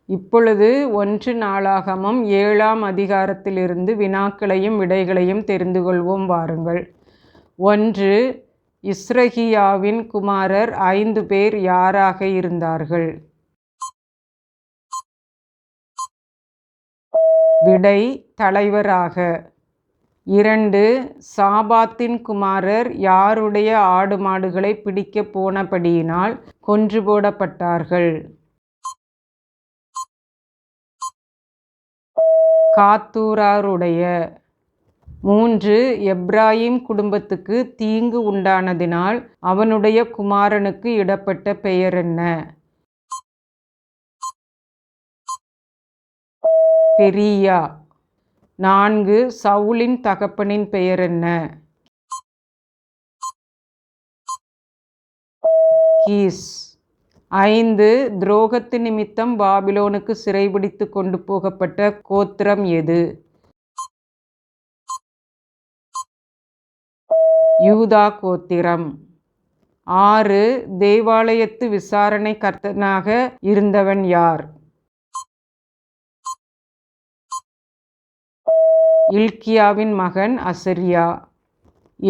இப்பொழுது 1 நாளாகமம் 7ஆம் அதிகாரத்திலிருந்து வினாக்களையும் விடைகளையும் தெரிந்து கொள்வோம் வாருங்கள். 1. இஸ்ரகியாவின் குமாரர் 5 பேர் யாராக இருந்தார்கள்? விடை தலைவராக. 2. சாபாத்தின் குமாரர் யாருடைய ஆடு மாடுகளை பிடிக்கப் போனபடியினால் கொன்று போடப்பட்டார்கள்? காத்தூராருடைய. 3. எப்ராயிம் குடும்பத்துக்கு தீங்கு உண்டானதினால் அவனுடைய குமாரனுக்கு இடப்பட்ட பெயர் என்ன? பெரியா. 4. சவுலின் தகப்பனின் பெயர் என்ன? கீஸ். 5. துரோகத்து நிமித்தம் பாபிலோனுக்கு சிறைபிடித்து கொண்டு போகப்பட்ட கோத்திரம் எது? யூதா கோத்திரம். 6. தேவாலயத்து விசாரணை கர்த்தனாக இருந்தவன் யார்? இல்க்கியாவின் மகன் அசரியா.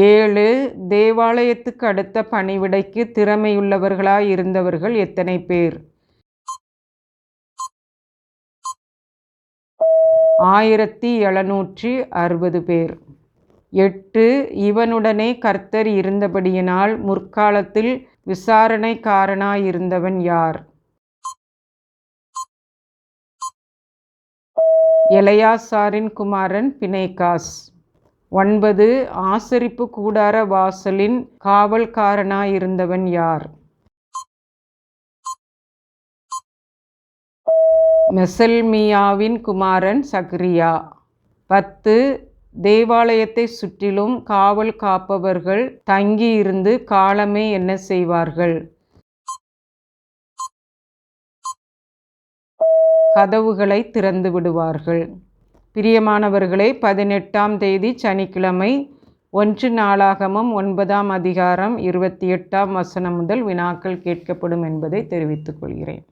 7. தேவாலயத்துக்கு அடுத்த பணிவிடைக்கு திறமையுள்ளவர்களாய் இருந்தவர்கள் எத்தனை பேர்? 1760 பேர். 8. இவனுடனே கர்த்தர் இருந்தபடியினால் முற்காலத்தில் விசாரணைக்காரனாயிருந்தவன் யார்? எலெயாசாரின் குமாரன் பினெகாஸ். 9. ஆசரிப்பு கூடார வாசலின் காவல்காரனாயிருந்தவன் யார்? மெசல்மியாவின் குமாரன் சகரியா. 10. தேவாலயத்தை சுற்றிலும் காவல் காப்பவர்கள் தங்கியிருந்து காலமே என்ன செய்வார்கள்? கதவுகளை திறந்து விடுவார்கள். பிரியமானவர்களே, 18ஆம் தேதி சனிக்கிழமை 1 நாளாகமம் 9ஆம் அதிகாரம் 28ஆம் வசனம் முதல் வினாக்கள் கேட்கப்படும் என்பதை தெரிவித்துக் கொள்கிறேன்.